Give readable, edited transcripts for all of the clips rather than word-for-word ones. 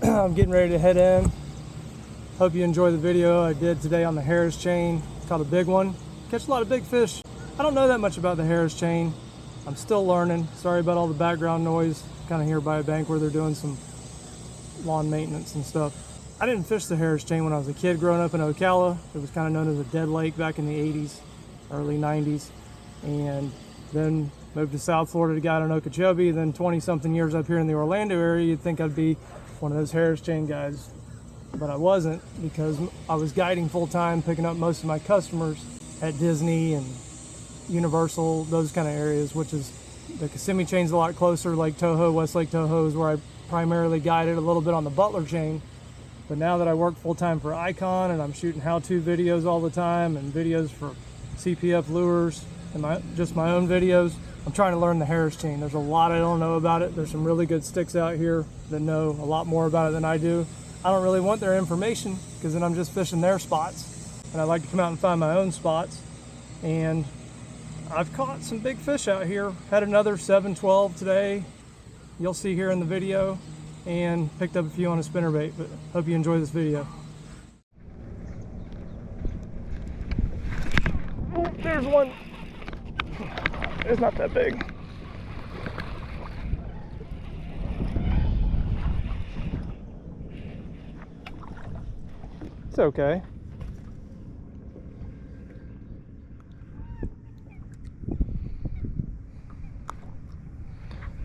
I'm getting ready to head in. Hope you enjoy the video I did today on the Harris chain. It's called a big one. Catch a lot of big fish. I don't know that much about the Harris chain. I'm still learning. Sorry about all the background noise. Kind of here by a bank where they're doing some lawn maintenance and stuff. I didn't fish the Harris chain when I was a kid growing up in Ocala. It was kind of known as a dead lake back in the 80s, early 90s. And then moved to South Florida to get out in Okeechobee. Then 20 something years up here in the Orlando area, you'd think I'd be one of those Harris chain guys. But I wasn't, because I was guiding full time, picking up most of my customers at Disney and Universal, those kind of areas, which is the Kissimmee chain's a lot closer. Lake Toho, West Lake Toho is where I primarily guided, a little bit on the Butler chain. But now that I work full time for Icon and I'm shooting how-to videos all the time and videos for CPF lures and just my own videos, I'm trying to learn the Harris chain. There's a lot I don't know about it. There's some really good sticks out here that know a lot more about it than I do. I don't really want their information, because then I'm just fishing their spots. And I like to come out and find my own spots. And I've caught some big fish out here. Had another 712 today. You'll see here in the video. And picked up a few on a spinnerbait. But hope you enjoy this video. Oh, there's one. It's not that big. It's okay.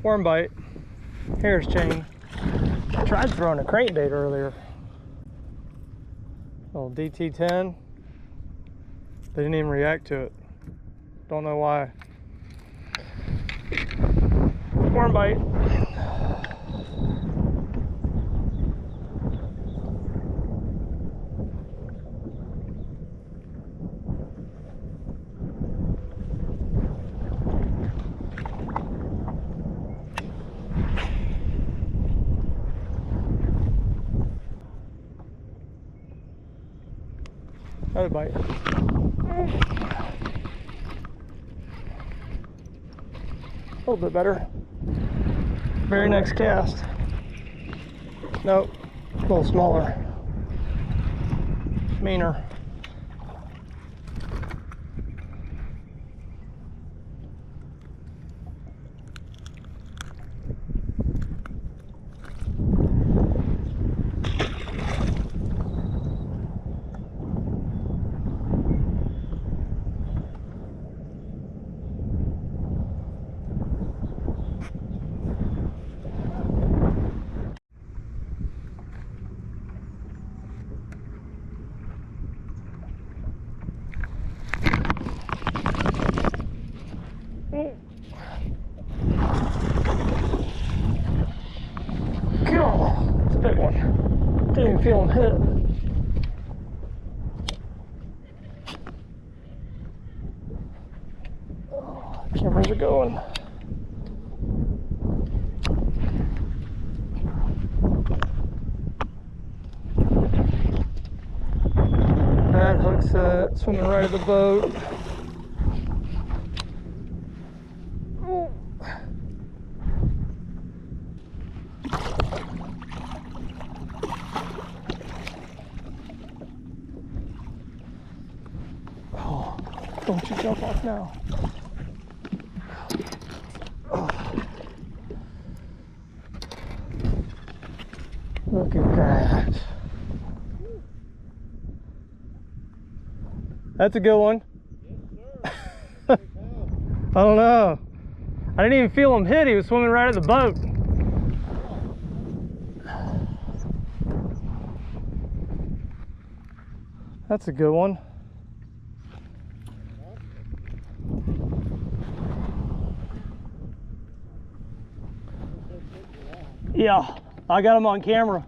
Worm bite, Harris chain. I tried throwing a crankbait earlier. Little DT10. They didn't even react to it. Don't know why. Worm bite. Another bite. A little bit better. Very next cast. Nope, a little smaller. Meaner. It's a big one. Didn't even feel him hit. Oh, cameras are going. That hook set, swimming right at the boat. Don't you jump off now. Oh. Look at that. That's a good one. Yes, sir. I don't know. I didn't even feel him hit. He was swimming right at the boat. That's a good one. Yeah, I got him on camera.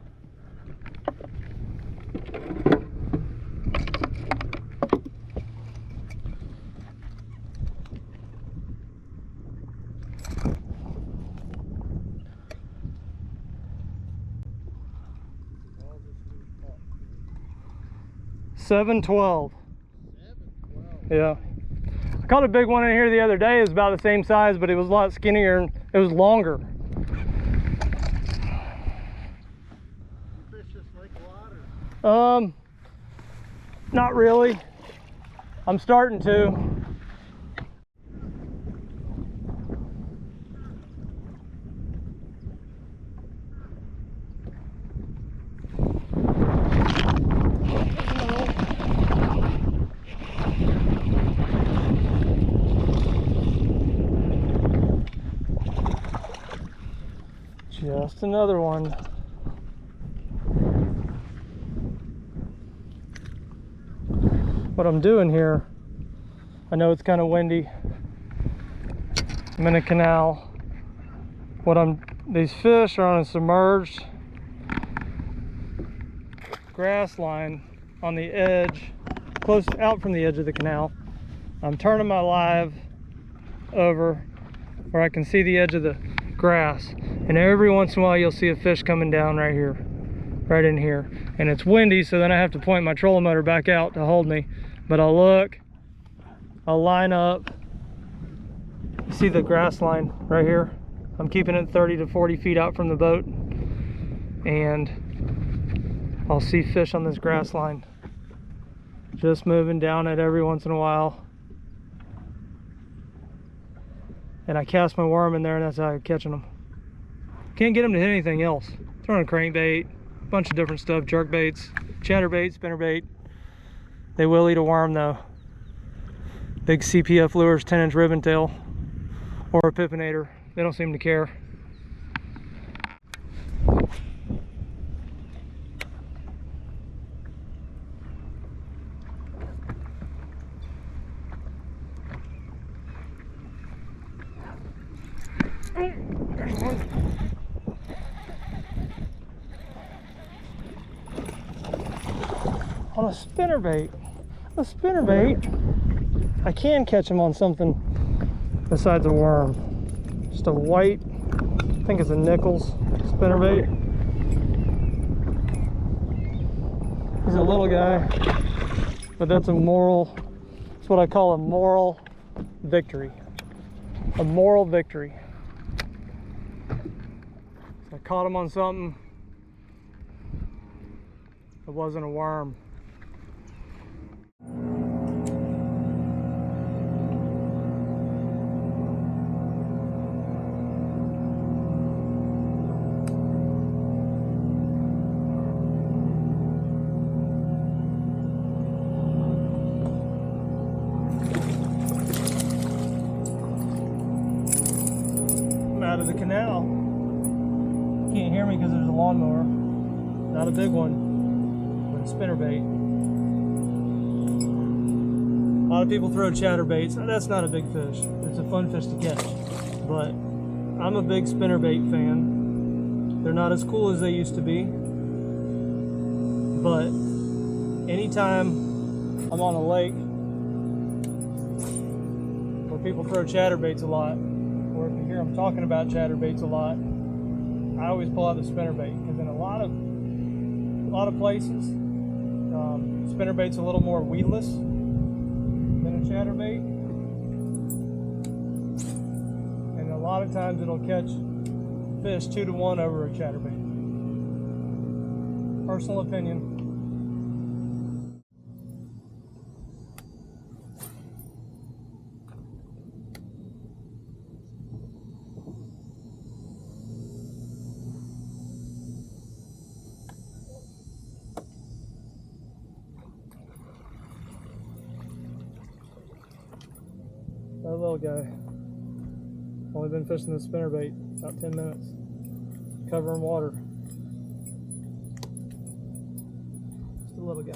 $7.12. Yeah. I caught a big one in here the other day. It was about the same size, but it was a lot skinnier and it was longer. Not really. I'm starting to. Just another one. What I'm doing here, I know it's kind of windy. I'm in a canal. These fish are on a submerged grass line on the edge, close out from the edge of the canal. I'm turning my live over where I can see the edge of the grass, and every once in a while you'll see a fish coming down right here, right in here. And it's windy, so then I have to point my trolling motor back out to hold me. But I'll look, I'll line up. You see the grass line right here? I'm keeping it 30 to 40 feet out from the boat, and I'll see fish on this grass line, just moving down it every once in a while. And I cast my worm in there, and that's how I'm catching them. Can't get them to hit anything else. Throwing a crankbait, a bunch of different stuff, jerk baits, chatterbait, spinnerbait. They will eat a worm though. Big CPF lures, 10-inch ribbon tail, or a Pippinator. They don't seem to care. On a spinnerbait. A spinnerbait, I can catch them on something besides a worm. Just a white, I think it's a Nichols spinnerbait. He's a little guy, but that's a moral, that's what I call a moral victory. A moral victory. I caught him on something. It wasn't a worm. Out of the canal. Can't hear me because there's a lawnmower. Not a big one, but a spinnerbait. A lot of people throw chatterbaits. That's not a big fish. It's a fun fish to catch. But I'm a big spinnerbait fan. They're not as cool as they used to be. But anytime I'm on a lake where people throw chatterbaits a lot, or if you hear them talking about chatterbaits a lot, I always pull out the spinnerbait, because in a lot of places, spinnerbait's a little more weedless than a chatterbait, and a lot of times it'll catch fish 2 to 1 over a chatterbait. Personal opinion. That little guy. Only been fishing the spinnerbait about 10 minutes. Covering water. Just a little guy.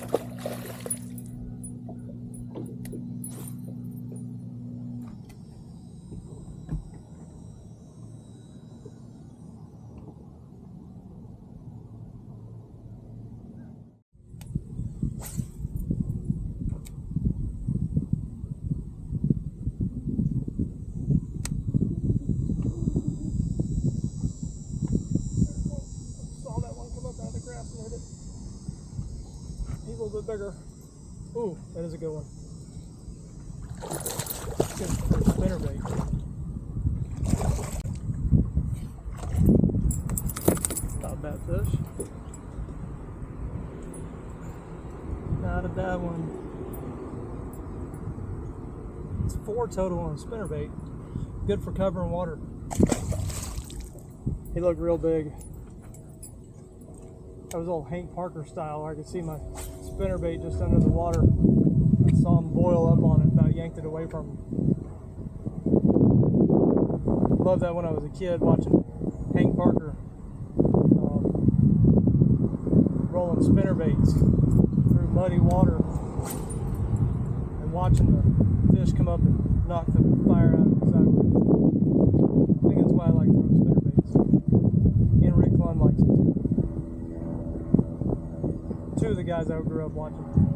He's a little bit bigger. Ooh, that is a good one. Good spinnerbait. Not a bad fish. Not a bad one. It's 4 total on a spinnerbait. Good for covering water. He looked real big. That was old Hank Parker style. I could see my spinnerbait just under the water. I saw him boil up on it, about yanked it away from him. Loved that when I was a kid, watching Hank Parker rolling spinnerbaits through muddy water and watching the fish come up and knock the fire out of the side. I think that's why I like throwing spinnerbaits. And Rick Clun likes it too. Two of the guys I grew up watching.